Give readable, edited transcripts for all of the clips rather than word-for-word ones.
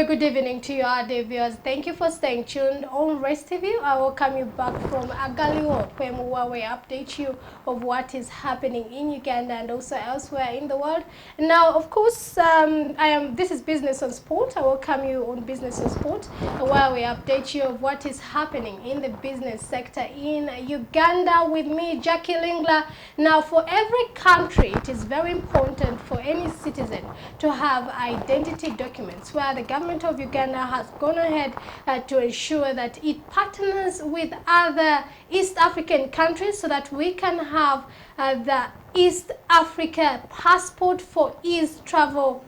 good evening to you, our dear viewers. Thank you for staying tuned on Rest TV. I welcome you back from Agaliwo, where we update you of what is happening in Uganda and also elsewhere in the world. Now, of course, this is Business on Sport. I welcome you on Business on Sport, where we update you of what is happening in the business sector in Uganda with me, Jackie Lingla. Now, for every country, it is very important for any citizen to have identity documents, where the government of Uganda has gone ahead to ensure that it partners with other East African countries so that we can have the East Africa passport for ease travel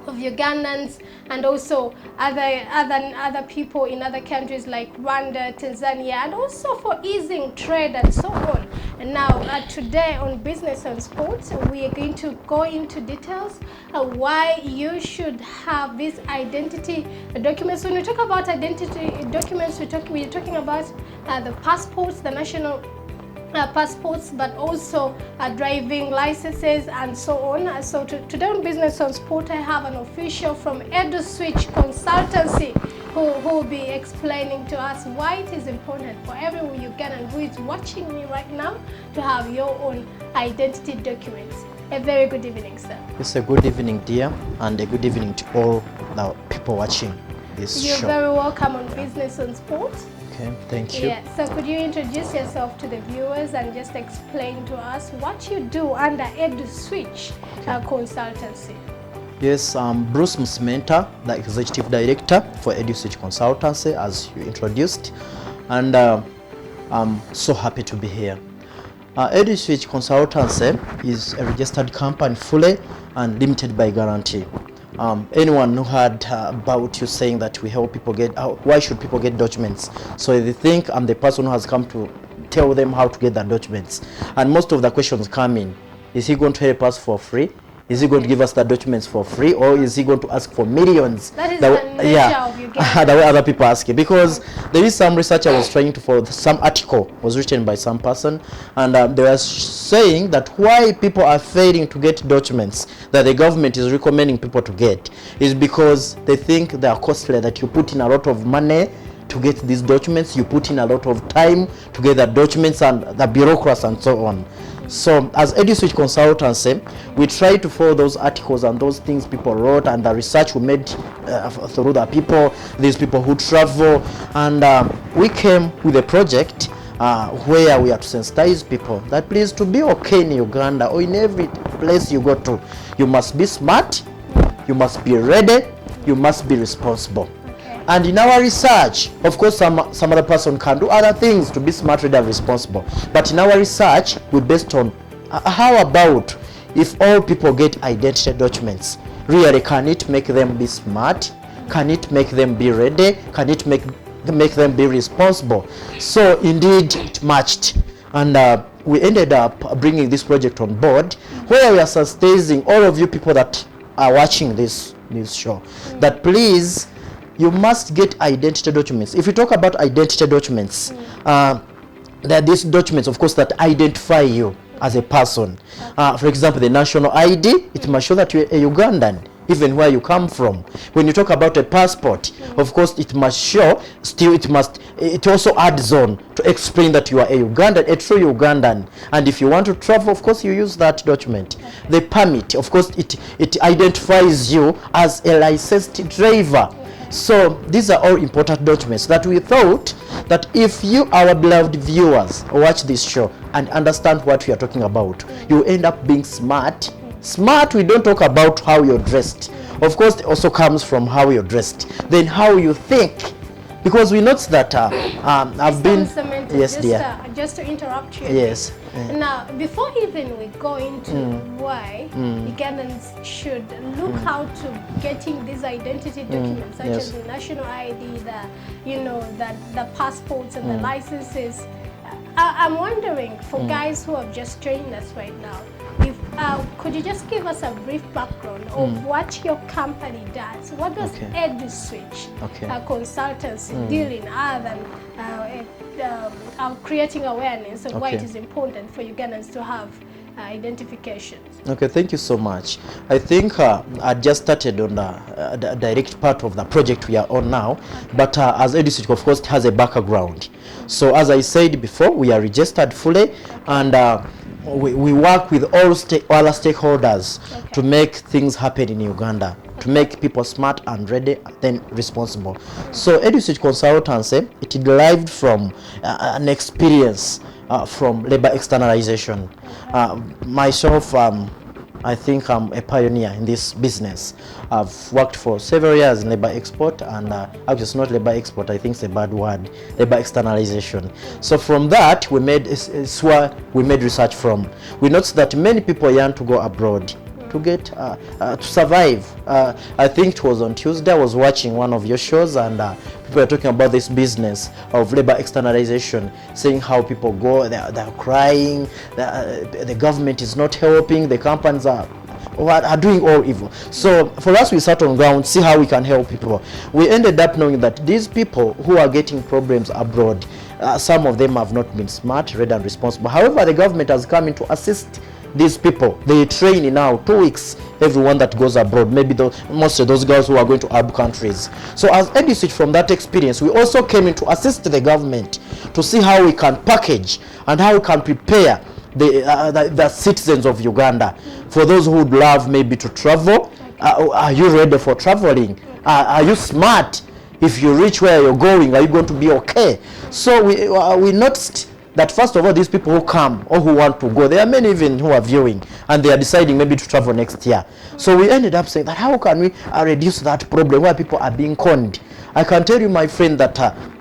of Ugandans and also other people in other countries like Rwanda, Tanzania, and also for easing trade and so on. And now today on Business on Sports, we are going to go into details why you should have these identity documents. When we talk about identity documents, we're talking about the passports, the national passports, but also driving licenses and so on. So today on Business on Sport, I have an official from EDU Switch Consultancy who will be explaining to us why it is important for every Ugandan who is watching me right now to have your own identity documents. A very good evening, sir. It's a good evening, dear, and a good evening to all the people watching this show. You're very welcome on Business on Sport. Okay, thank you. Yeah, so could you introduce yourself to the viewers and just explain to us what you do under EDU Switch Consultancy? Yes, I'm Bruce Musmenta, the Executive Director for EDU Switch Consultancy, as you introduced, and I'm so happy to be here. EDU Switch Consultancy is a registered company fully and limited by guarantee. Anyone who heard about you saying that we help people get out, why should people get documents? So they think I'm the person who has come to tell them how to get the documents. And most of the questions come in, is he going to help us for free? Is he going to give us the documents for free, or is he going to ask for millions? That is the nature of you the way other people ask it. Because there is some research I was trying to follow, some article was written by some person, and they were saying that why people are failing to get documents that the government is recommending people to get is because they think they are costly, that you put in a lot of money to get these documents, you put in a lot of time to get the documents and the bureaucracy and so on. So as EDU Switch Consultancy, we try to follow those articles and those things people wrote and the research we made through the people, these people who travel, and we came with a project where we have to sensitize people that please, to be okay in Uganda or in every place you go to, you must be smart, you must be ready, you must be responsible. And in our research, of course, some other person can do other things to be smart, ready, and responsible. But in our research, we based on how about if all people get identity documents? Really, can it make them be smart? Can it make them be ready? Can it make them be responsible? So indeed, it matched, and we ended up bringing this project on board, where we are sensitizing all of you people that are watching this show, that please, you must get identity documents. If you talk about identity documents, there are these documents, of course, that identify you as a person. For example, the national ID, it must show that you're a Ugandan, even where you come from. When you talk about a passport, of course, it must show, still it also adds on to explain that you are a Ugandan, a true Ugandan. And if you want to travel, of course, you use that document. The permit, of course, it identifies you as a licensed driver. So these are all important documents that we thought that if you, our beloved viewers, watch this show and understand what we are talking about, you end up being smart. Smart, we don't talk about how you're dressed. Of course, it also comes from how you're dressed. Then how you think. Because we noticed that I've been... Yes, dear. Just to interrupt you. Yes. Now, before even we go into why Ugandans should look out to getting these identity documents, such as the national ID, the passports and the licenses, I'm wondering, for guys who have just joined us right now, if could you just give us a brief background of what your company does? What does EDU Switch Consultancy deal in, other than creating awareness of why it is important for Ugandans to have identification? Okay, thank you so much. I think I just started on the direct part of the project we are on now, but as EduSwitch, of course, it has a background. So as I said before, we are registered fully, and we work with all other stakeholders to make things happen in Uganda, to make people smart and ready and then responsible. So EduSwitch Consultancy, it derived from an experience from labor externalization. Myself, I think I'm a pioneer in this business. I've worked for several years in labor export, and actually it's not labor export, I think it's a bad word, labor externalization. So from that, we made it's where we made research from. We noticed that many people yearn to go abroad to get to survive. I think it was on Tuesday I was watching one of your shows, and people were talking about this business of labor externalization, saying how people go, they're crying, the government is not helping, the companies are doing all evil. So for us, we sat on ground, see how we can help people. We ended up knowing that these people who are getting problems abroad, some of them have not been smart, ready and responsible. However, the government has come in to assist these people. They train now 2 weeks everyone that goes abroad, maybe most of those girls who are going to Arab countries. So as EduSwitch, from that experience, we also came in to assist the government to see how we can package and how we can prepare the citizens of Uganda for those who would love maybe to travel. Are you ready for traveling? Are you smart? If you reach where you're going, are you going to be okay? So we noticed that first of all, these people who come or who want to go, there are many even who are viewing and they are deciding maybe to travel next year. So we ended up saying that how can we reduce that problem where people are being conned? I can tell you, my friend, that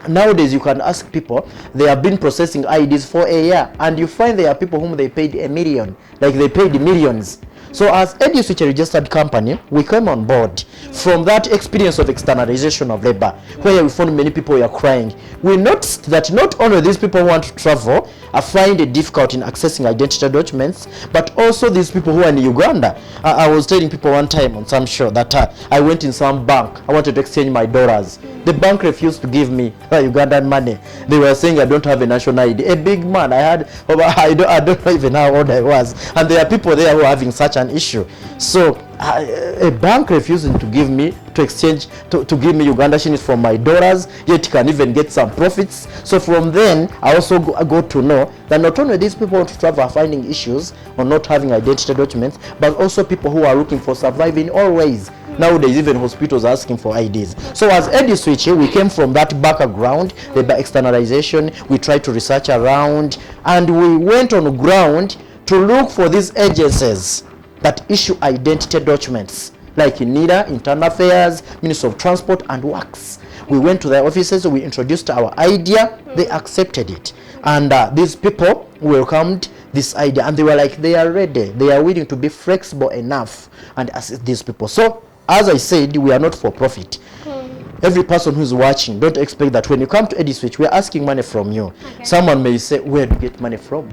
nowadays you can ask people, they have been processing IDs for a year, and you find there are people whom they paid $1 million, like they paid millions. So as EduSwitch, a registered company, we came on board from that experience of externalization of labor, where we found many people were crying. We noticed that not only these people who want to travel find it difficult in accessing identity documents, but also these people who are in Uganda. I was telling people one time on some show that I went in some bank, I wanted to exchange my dollars. The bank refused to give me Ugandan money. They were saying I don't have a national ID. A big man, I don't even know how old I was. And there are people there who are having such an issue. So a bank refusing to give me, to exchange, to give me Uganda shillings for my dollars, yet can even get some profits. So from then, I also got to know that not only these people want to travel are finding issues on not having identity documents, but also people who are looking for surviving all ways. Nowadays, even hospitals are asking for IDs. So as EduSwitch, we came from that background, labor externalization. We tried to research around, and we went on ground to look for these agencies that issue identity documents, like in NIDA, Internal Affairs, Ministry of Transport and Works. We went to their offices, we introduced our idea, they accepted it. And these people welcomed this idea, and they were like, they are ready, they are willing to be flexible enough and assist these people. So as I said, we are not for profit. Every person who is watching, don't expect that when you come to EduSwitch, we are asking money from you. Someone may say, where do you get money from?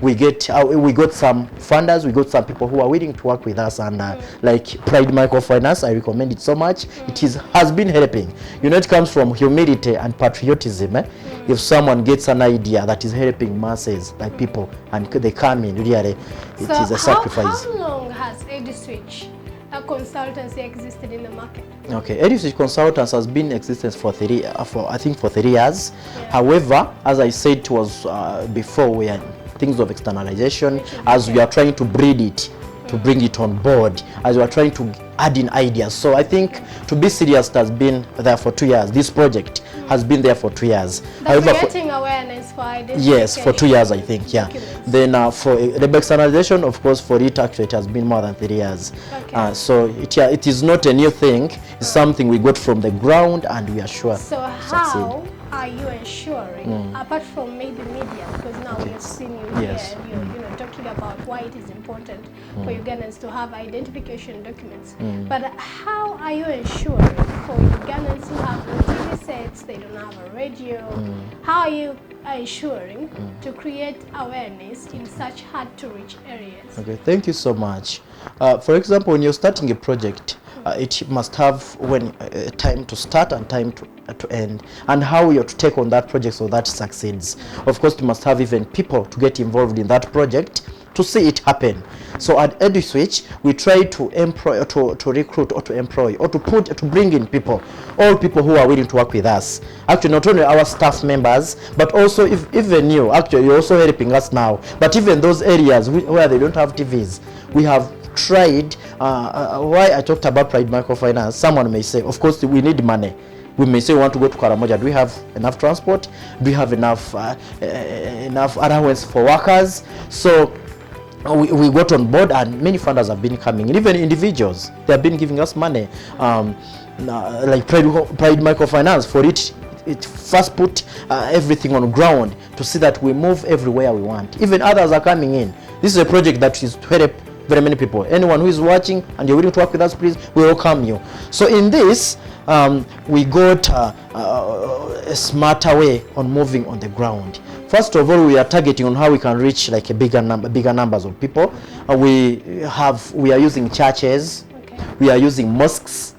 We got some funders, we got some people who are willing to work with us, and like Pride Microfinance, I recommend it so much. It has been helping. You know, it comes from humility and patriotism. If someone gets an idea that is helping masses, like people, and they come in, really, it is a sacrifice. How long has EduSwitch consultancy existed in the market? Okay, EduSwitch Consultants has been in existence for 3 years. However, as I said, it was before we had things of externalization, as we are trying to breed it, to bring it on board, as we are trying to add in ideas. So I think, to be serious, it has been there for 2 years. This project has been there for 2 years. However, creating awareness for identity. Yes, for 2 years, I think, yeah. Then for labor externalization, of course, for it actually it has been more than 3 years. So it is not a new thing. It's something we got from the ground, and we are sure. So how are you ensuring, apart from maybe media, because now we have seen you here and you're talking about why it is important for Ugandans to have identification documents, but how are you ensuring for Ugandans who have no TV sets, they don't have a radio, how are you ensuring to create awareness in such hard to reach areas? Okay, thank you so much. For example, when you're starting a project, it must have time to start and time to end, and how you're to take on that project so that succeeds. Of course, you must have even people to get involved in that project, to see it happen. So at EduSwitch, we try to employ, to recruit, or to employ, or to bring in people, all people who are willing to work with us. Actually, not only our staff members, but also even you. Actually, you're also helping us now. But even those areas where they don't have TVs, we have tried. Why I talked about Pride Microfinance, someone may say, of course, we need money. We may say we want to go to Karamoja. Do we have enough transport? Do we have enough allowance for workers? So we got on board, and many funders have been coming, and even individuals, they have been giving us money, like Pride Microfinance, for it first put everything on ground to see that we move everywhere we want. Even others are coming in. This is a project that is to help very many people. Anyone who is watching and you're willing to work with us, please, we welcome you. So in this, we got a smarter way on moving on the ground. First of all, we are targeting on how we can reach like a bigger numbers of people. We are using churches, we are using mosques,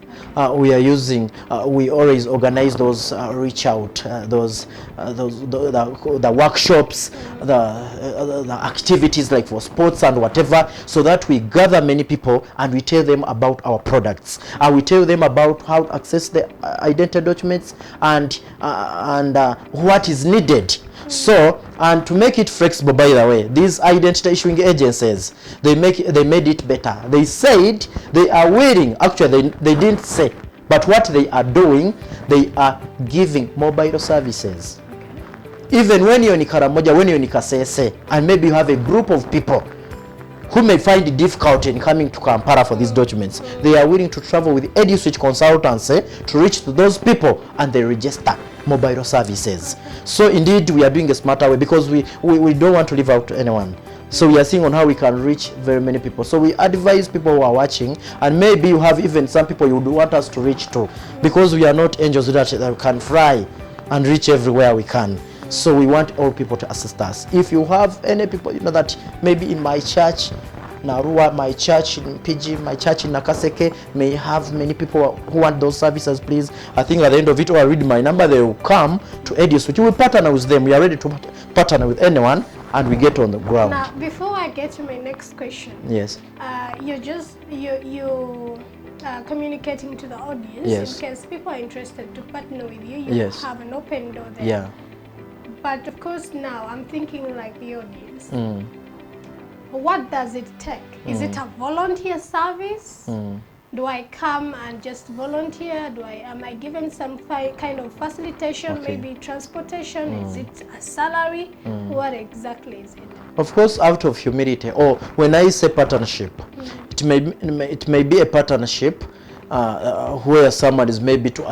we always organize those reach out, the workshops, the activities like for sports and whatever, so that we gather many people and we tell them about our products. We tell them about how to access the identity documents and what is needed. So, and to make it flexible, by the way, these identity issuing agencies, they made it better. They said they are willing, actually they didn't say, but what they are doing, they are giving mobile services. Even when you're in Karamoja, when you're in Kasese, and maybe you have a group of people who may find it difficult in coming to Kampala for these documents, they are willing to travel with EduSwitch consultancy to reach to those people, and they register mobile services. So indeed, we are doing a smarter way, because we don't want to leave out anyone. So we are seeing on how we can reach very many people. So we advise people who are watching, and maybe you have even some people you would want us to reach to, because we are not angels that can fly and reach everywhere we can. So we want all people to assist us. If you have any people, you know, that maybe in my church, Narua, my church in PG, my church in Nakaseke, may have many people who want those services, please. I think at the end of it, or I read my number, they will come to EduSwitch. We will partner with them. We are ready to partner with anyone, and we get on the ground. Now, before I get to my next question, yes, you're communicating to the audience, yes, in case people are interested to partner with you. You yes, have an open door there. Yeah. But of course, now I'm thinking like the audience. What does it take? Is it a volunteer service? Do I come and just volunteer? Am I given some kind of facilitation, maybe transportation? Is it a salary? What exactly is it? Of course, out of humility, or when I say partnership, it may be a partnership where someone is maybe to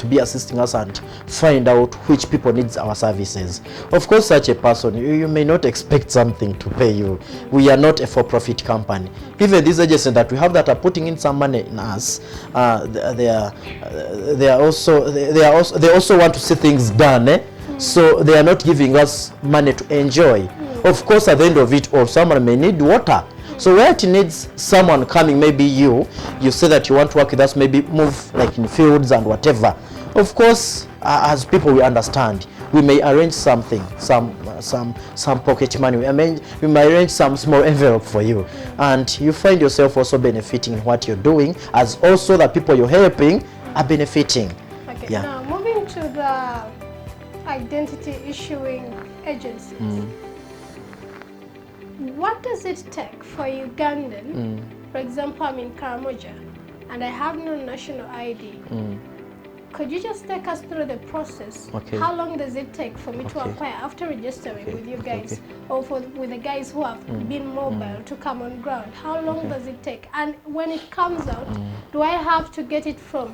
be assisting us and find out which people needs our services. Of course, such a person, you may not expect something to pay you. We are not a for-profit company. Even these agencies that we have that are putting in some money in us, they also want to see things done. So they are not giving us money to enjoy. Of course, at the end of it all, someone may need water. So where it needs someone coming, maybe you say that you want to work with us, maybe move like in fields and whatever. Of course, as people, we understand. We may arrange something, some pocket money. We may arrange some small envelope for you, and you find yourself also benefiting in what you're doing, as also the people you're helping are benefiting. Okay. Yeah. Now moving to the identity issuing agencies. What does it take for Ugandan? For example, I'm in Karamoja and I have no national ID. Could you just take us through the process? Okay. How long does it take for me to acquire after registering with you guys, or with the guys who have been mobile to come on ground? How long does it take? And when it comes out, do I have to get it from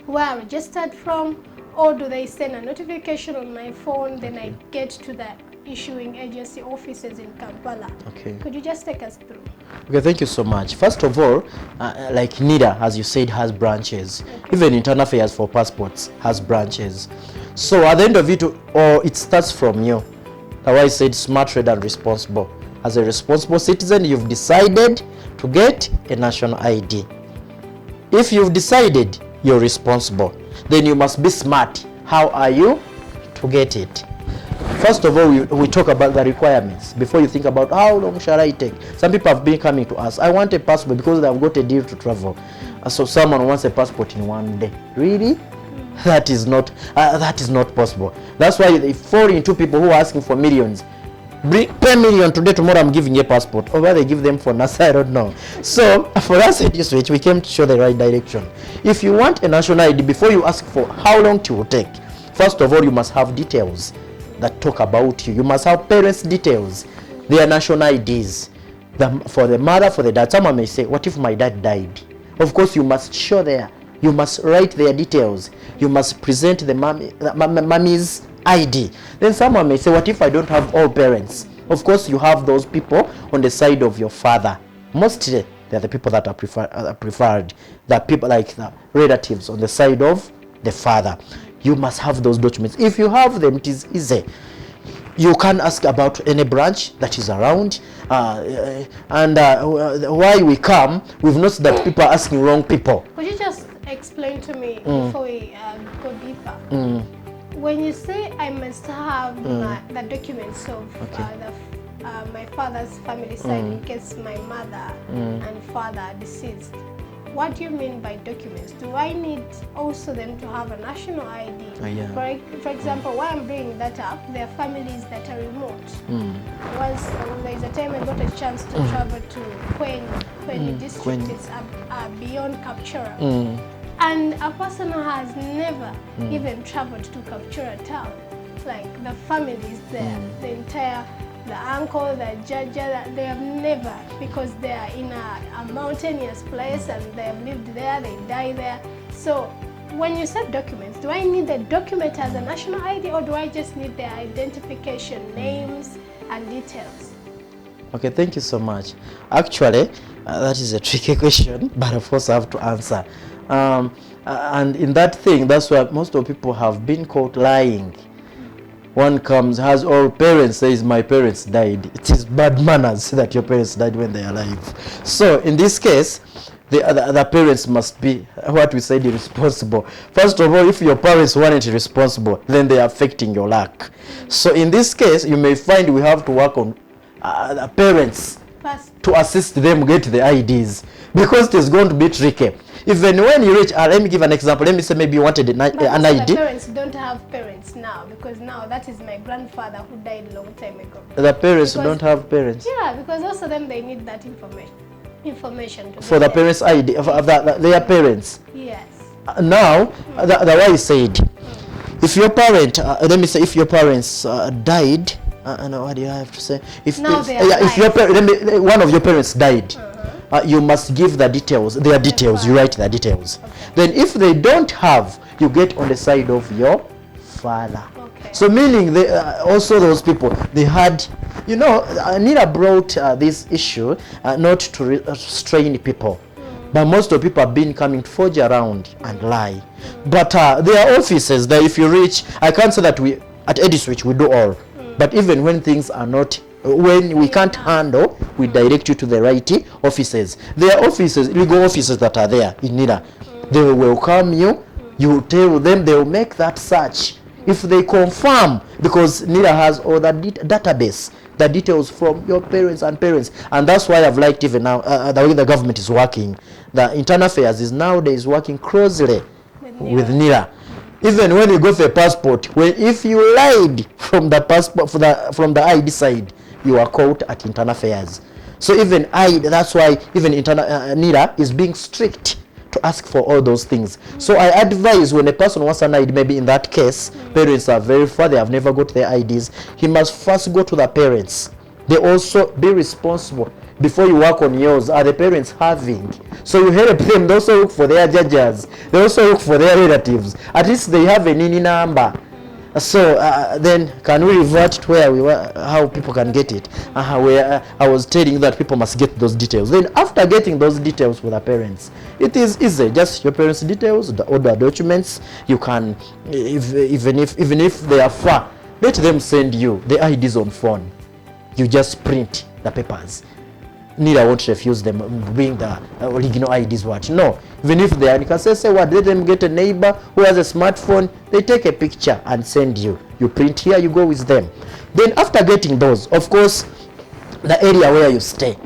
where I registered from, or do they send a notification on my phone, then I get to the issuing agency offices in Kampala? Okay. Could you just take us through? Okay, thank you so much. First of all, like NIDA, as you said, has branches. Even Internal Affairs for Passports has branches. So at the end of it, it starts from you. That's why I said smart, red, and responsible. As a responsible citizen, you've decided to get a national ID. If you've decided you're responsible, then you must be smart. How are you to get it? First of all, we talk about the requirements before you think about how long shall I take. Some people have been coming to us, I want a passport because they've got a deal to travel. So someone wants a passport in 1 day. Really? That is not possible. That's why they fall into people who are asking for millions. Pay million today, tomorrow I'm giving you a passport. Or whether they give them for NASA, I don't know. So for us at EDU, we came to show the right direction. If you want a national ID, before you ask for how long it will take, first of all, you must have details that talk about you. You must have parents' details, their national IDs. For the mother, for the dad. Someone may say, what if my dad died? Of course, you must show there. You must write their details. You must present the mommy's ID. Then someone may say, what if I don't have all parents? Of course, you have those people on the side of your father. Mostly, they're the people that are preferred. The people like the relatives on the side of the father. You must have those documents. If you have them, it is easy. You can ask about any branch that is around. Why we come, we've noticed that people are asking wrong people. Could you just explain to me before we go deeper? When you say I must have the documents of my father's family side in case my mother and father are deceased, what do you mean by documents? Do I need also them to have a national ID? For example, why I'm bringing that up, there are families that are remote. There is a time I got a chance to travel to Kweni district, it's beyond Kapchora. And a person who has never even traveled to Kapchora town, like the families there, the uncle, the judge, they have never, because they are in a mountainous place and they have lived there, they die there. So when you said documents, do I need the document as a national ID or do I just need their identification, names and details? Okay, thank you so much. Actually, that is a tricky question, but of course I have to answer. And in that thing, that's why most of people have been caught lying. One comes, has all parents, says my parents died. It is bad manners that your parents died when they are alive. So in this case, the parents must be, what we said, irresponsible. First of all, if your parents weren't responsible, then they are affecting your luck. So in this case, you may find we have to work on the parents to assist them get the IDs, because it is going to be tricky. Even when you reach, let me give an example. Let me say maybe you wanted an ID. The parents don't have parents now, because now that is my grandfather who died a long time ago. The parents don't have parents. Yeah, because also them, they need that information to for the parents' ID, their parents. Yes. Now, the way I said, if your parent, let me say, if your parents died, what do you have to say? If one of your parents died, you must give the details, their details, you write the details. Okay. Then if they don't have, you get on the side of your father. Okay. So meaning they, also those people, they had, you know, Nina brought this issue not to strain people. But most of people have been coming to forge around and lie. But there are offices that if you reach, I can't say that we, at EDU, we do all. But even when things are not, when we can't handle, we direct you to the right offices. There are offices, legal offices that are there in NIDA. They will welcome you. You tell them, they will make that search. If they confirm, because NIDA has all the database, the details from your parents and parents. And that's why I've liked even now, the way the government is working. The Internal Affairs is nowadays working closely with NIDA. Even when you go for a passport, if you lied from the passport, from the ID side, you are caught at Internal Affairs. So even that's why even NIDA is being strict to ask for all those things. So I advise when a person wants an ID, maybe in that case, parents are very far, they have never got their IDs, he must first go to the parents. They also be responsible. Before you work on yours, are the parents having? So you help them. They also look for their judges. They also look for their relatives. At least they have a NINI number. So then can we revert to where we were, how people can get it? Where I was telling you that people must get those details. Then after getting those details for the parents, it is easy. Just your parents' details, the order documents. You can, even if they are far, let them send you the IDs on phone. You just print the papers. NIDA won't refuse them bring the original IDs. What? No. Even if they are, you can say what? Let them get a neighbor who has a smartphone. They take a picture and send you. You print here, you go with them. Then after getting those, of course, the area where you stay,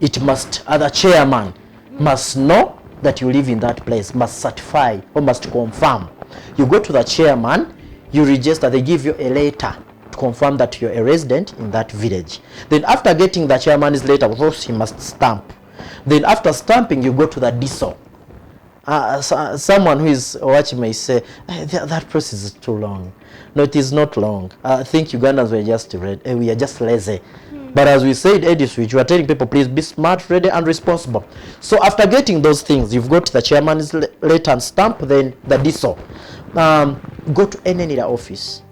it must, the chairman must know that you live in that place, must certify or must confirm. You go to the chairman, you register, they give you a letter to confirm that you're a resident in that village. Then after getting the chairman's letter, of course, he must stamp. Then after stamping, you go to the DISO. Someone who is watching may say, that process is too long. No, it is not long. I think Ugandans were just we are just lazy. But as we said, EDU, you are telling people, please be smart, ready, and responsible. So after getting those things, you've got the chairman's letter and stamp, then the DISO. Go to any NIDA office.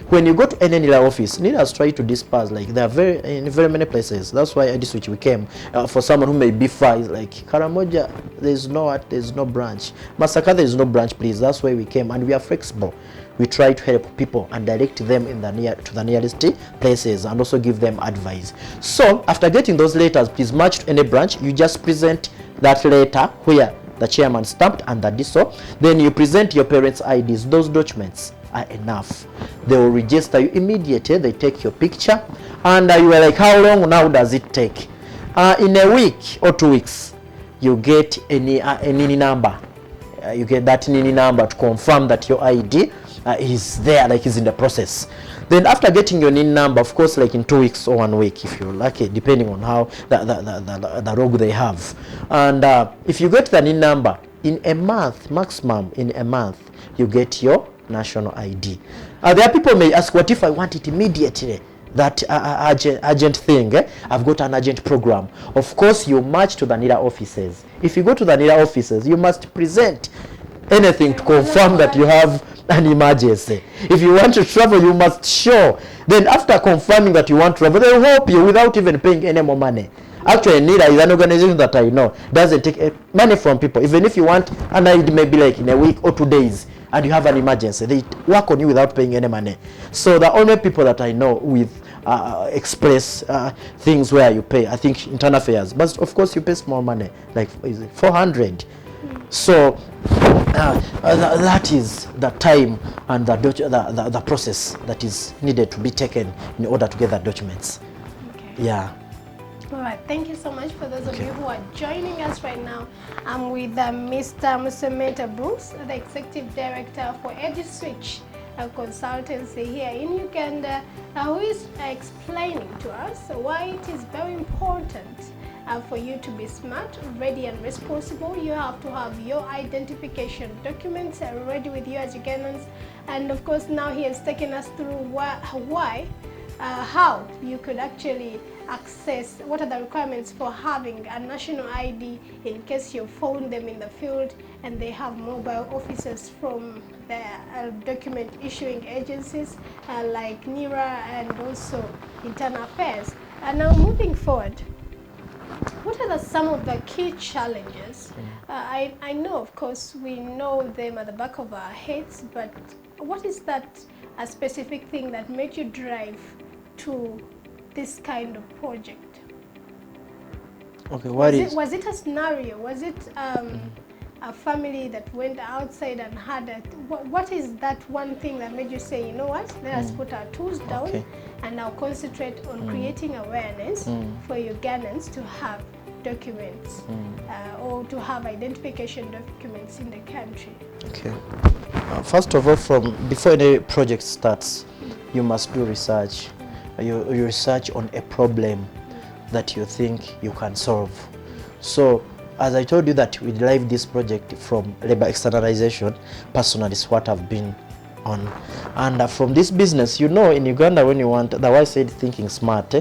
When you go to any NIDA office, NIDAs try to disperse, like there are in very many places. That's why EDU we came. For someone who may be far, like Karamoja, there's no branch. Masaka, there is no branch, please. That's why we came, and we are flexible. We try to help people and direct them in to the nearest places and also give them advice. So after getting those letters, please march to any branch. You just present that letter where the chairman stamped and the DISO. Then you present your parents' IDs. Those documents are enough. They will register you immediately. They take your picture, and you are like, how long now does it take? In a week or 2 weeks, you get a NINI number. You get that NINI number to confirm that your ID is there, like is in the process. Then after getting your NIN number, of course, like in 2 weeks or 1 week, if you're lucky, depending on how the rogue they have. And if you get the NIN number, in a month, maximum in a month, you get your national ID. There are people may ask, what if I want it immediately? That urgent thing, I've got an urgent program. Of course, you march to the NIDA offices. If you go to the NIDA offices, you must present anything to confirm that you have an emergency. If you want to travel, you must show. Then after confirming that you want to travel, they'll help you without even paying any more money. Actually, NIDA is an organization that I know doesn't take money from people. Even if you want an ID maybe like in a week or 2 days and you have an emergency, they work on you without paying any money. So the only people that I know with express things where you pay, I think internal affairs, but of course you pay small money, like is it 400. So that is the time and the process that is needed to be taken in order to get the documents. Okay. Yeah. All right, thank you so much for those of you who are joining us right now. I'm with Mr. Musemeta Bruce, the Executive Director for EduSwitch, a consultancy here in Uganda, who is explaining to us why it is very important for you to be smart, ready and responsible. You have to have your identification documents ready with you as Ugandans. And of course now he has taken us through how you could actually access, what are the requirements for having a national ID in case you found them in the field, and they have mobile officers from the document issuing agencies like NIRA and also Internal Affairs. And now moving forward, what are some of the key challenges? I know, of course, we know them at the back of our heads, but what is that a specific thing that made you drive to this kind of project? Okay, was it a scenario? Was it a family that went outside and had it? What is that one thing that made you say, you know what, let us put our tools down and now concentrate on creating awareness for Ugandans to have documents or to have identification documents in the country? Okay. First of all, before any project starts, you must do research. You research on a problem that you think you can solve. So, as I told you that we derived this project from labor externalization, personally is what I've been on. And from this business, you know, in Uganda, when you want, the wise said thinking smart,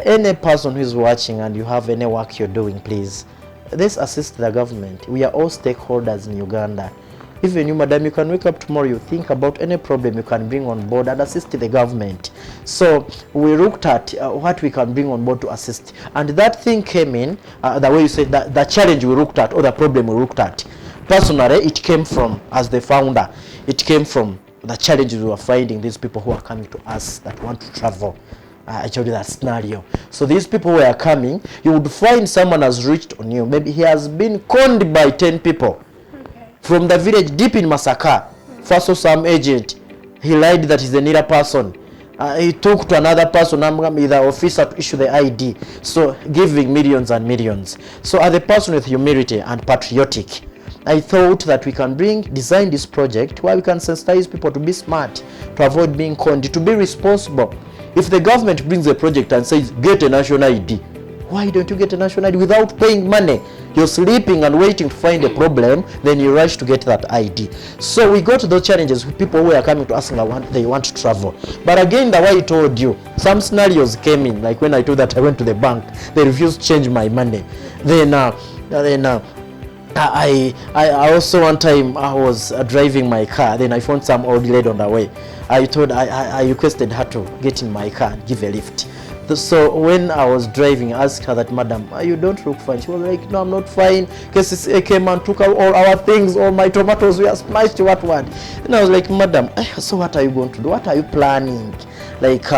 any person who is watching and you have any work you're doing, please, let's assist the government. We are all stakeholders in Uganda. Even you, madam, you can wake up tomorrow, you think about any problem you can bring on board and assist the government. So we looked at what we can bring on board to assist. And that thing came in, the way you said, that the challenge we looked at or the problem we looked at. Personally, it came from, as the founder, it came from the challenges we were finding, these people who are coming to us that want to travel. I told you that scenario. So these people who are coming, you would find someone has reached on you. Maybe he has been conned by 10 people. From the village deep in Masaka, first saw some agent, he lied that he's a NIDA person. He took to another person, the officer, to issue the ID. So giving millions and millions. So as a person with humility and patriotic, I thought that we can design this project where we can sensitize people to be smart, to avoid being conned, to be responsible. If the government brings a project and says, get a national ID, why don't you get a national ID without paying money? You're sleeping and waiting to find a problem, then you rush to get that ID. So we got those challenges with people who are coming to us and they want to travel. But again, the way I told you, some scenarios came in, like when I told that I went to the bank, they refused to change my money. Then I also, one time I was driving my car, then I found some old lady on the way. I requested her to get in my car and give a lift. So when I was driving, I asked her that, madam, you don't look fine. She was like, no, I'm not fine. KCCA came and took out all our things, all my tomatoes were smashed, what. And I was like, madam, so what are you going to do? What are you planning? Like,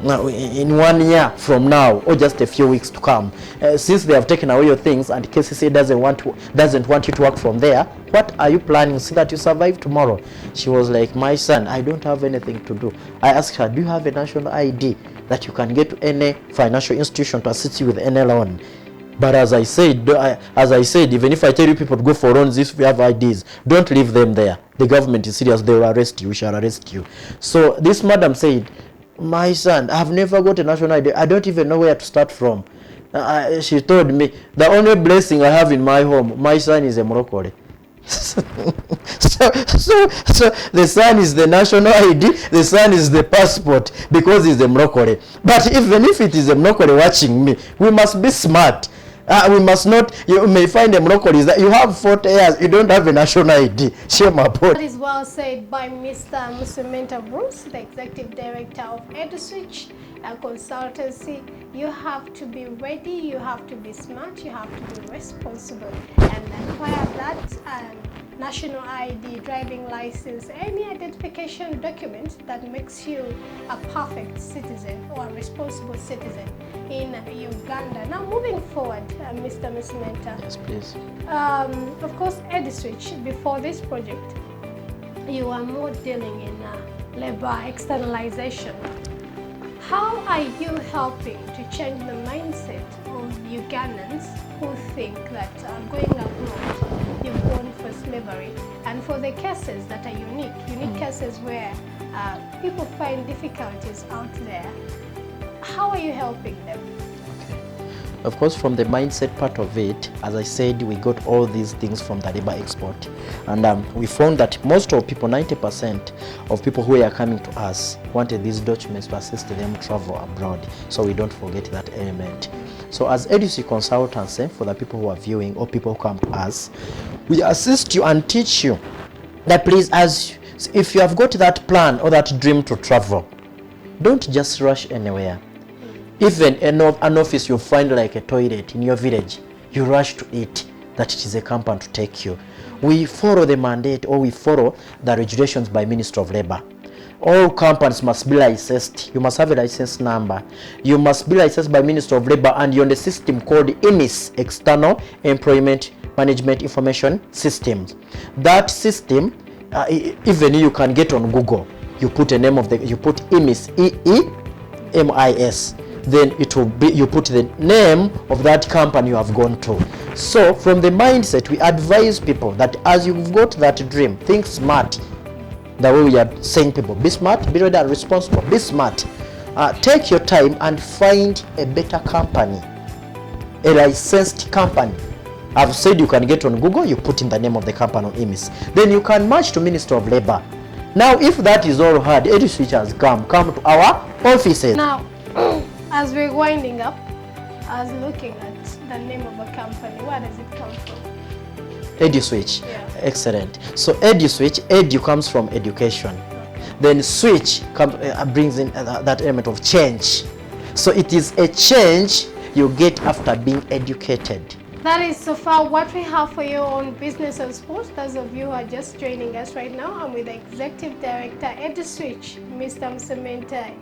now, in 1 year from now, or just a few weeks to come, since they have taken away your things and KCCA doesn't want you to work from there, what are you planning so that you survive tomorrow? She was like, my son, I don't have anything to do. I asked her, do you have a national ID that you can get to any financial institution to assist you with any loan? But as I said, even if I tell you people to go for loans, if you have IDs, don't leave them there. The government is serious. They will arrest you. We shall arrest you. So this madam said, my son, I've never got a national ID. I don't even know where to start from. She told me, the only blessing I have in my home, my son is a Moroccan. So the son is the national ID, the son is the passport, because he's a Moroccan. But even if it is a Moroccan watching me, we must be smart. We must not, you may find a Moroccan is that you have 40 years, you don't have a national ID. Shame upon. That is well said by Mr. Musementa Bruce, the Executive Director of EduSwitch, a consultancy. You have to be ready, you have to be smart, you have to be responsible, and acquire that national ID, driving license, any identification document that makes you a perfect citizen or a responsible citizen in Uganda. Now moving forward, Mr. Musementa. Yes, please. Of course, EduSwitch, before this project, you are more dealing in labor externalization. How are you helping to change the mindset of Ugandans who think that going abroad, you've gone for slavery, and for the cases that are unique cases where people find difficulties out there, how are you helping them? Of course, from the mindset part of it, as I said, we got all these things from the labor export. And we found that most of people, 90% of people who are coming to us wanted these documents to assist them travel abroad. So we don't forget that element. So as EduSwitch consultants, for the people who are viewing or people who come to us, we assist you and teach you that please, if you have got that plan or that dream to travel, don't just rush anywhere. Even an office you find like a toilet in your village, you rush to it, that it is a company to take you. We follow the mandate, or we follow the regulations by Ministry of Labor. All companies must be licensed. You must have a license number. You must be licensed by Ministry of Labor, and you're on the system called EMIS, External Employment Management Information Systems. That system, even you can get on Google. You put a name of you put EMIS, EEMIS. Then it will be, you put the name of that company you have gone to. So from the mindset, we advise people that as you've got that dream, think smart. The way we are saying people, be smart, be ready and responsible, be smart. Take your time and find a better company, a licensed company. I've said you can get on Google, you put in the name of the company on EMIS. Then you can match to Ministry of Labor. Now, if that is all hard, EduSwitch has come to our offices. Now, as we're winding up, I was looking at the name of a company. Where does it come from? EduSwitch. Yeah. Excellent. So EduSwitch, edu comes from education. Then switch brings in that element of change. So it is a change you get after being educated. That is so far what we have for you on Business and Sports. Those of you who are just joining us right now, I'm with the Executive Director, EduSwitch, Mr. Musementa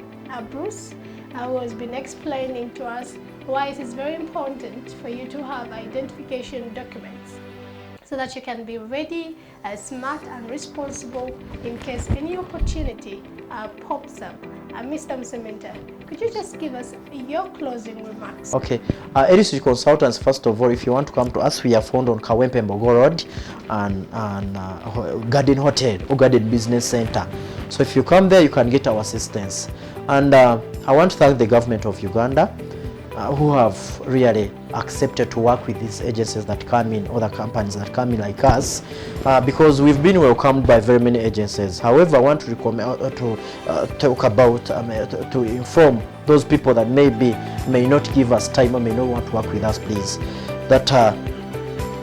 Bruce, who has been explaining to us why it is very important for you to have identification documents so that you can be ready, smart and responsible in case any opportunity pops up Mr. Msementa, could you just give us your closing remarks? Okay, EDU Consultants, first of all, if you want to come to us, we are found on Kawempe Mbogo Road and Garden Hotel or Garden Business Center. So if you come there, you can get our assistance. And I want to thank the government of Uganda who have really accepted to work with these agencies that come in, other companies that come in like us, because we've been welcomed by very many agencies. However, I want to recommend talk about to inform those people that may not give us time or may not want to work with us, please, that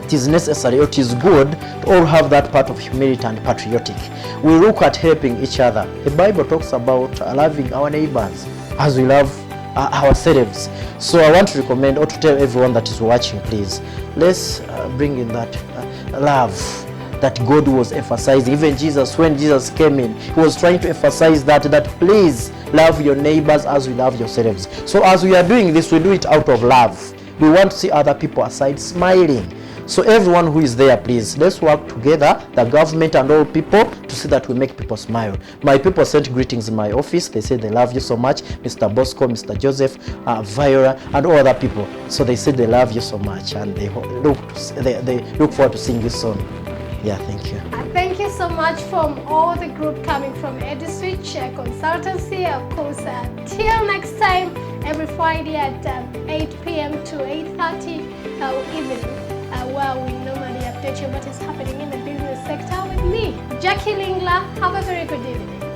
it is necessary, it is good to all have that part of humility and patriotic. We look at helping each other. The Bible talks about loving our neighbors as we love ourselves. So I want to recommend or to tell everyone that is watching, please, let's bring in that love that God was emphasizing. Even Jesus, when Jesus came in, he was trying to emphasize that please love your neighbors as we love yourselves. So as we are doing this, we do it out of love. We want to see other people aside smiling. So everyone who is there, please, let's work together, the government and all people, to see that we make people smile. My people sent greetings in my office. They said they love you so much, Mr. Bosco, Mr. Joseph, Viola, and all other people. So they said they love you so much, and they look forward to seeing you soon. Yeah, thank you. Thank you so much from all the group coming from EDU Consultancy. Of course, till next time, every Friday at 8 p.m. to 8:30 evening, where we normally update you what is happening in the business sector with me, Jackie Lingla. Have a very good evening.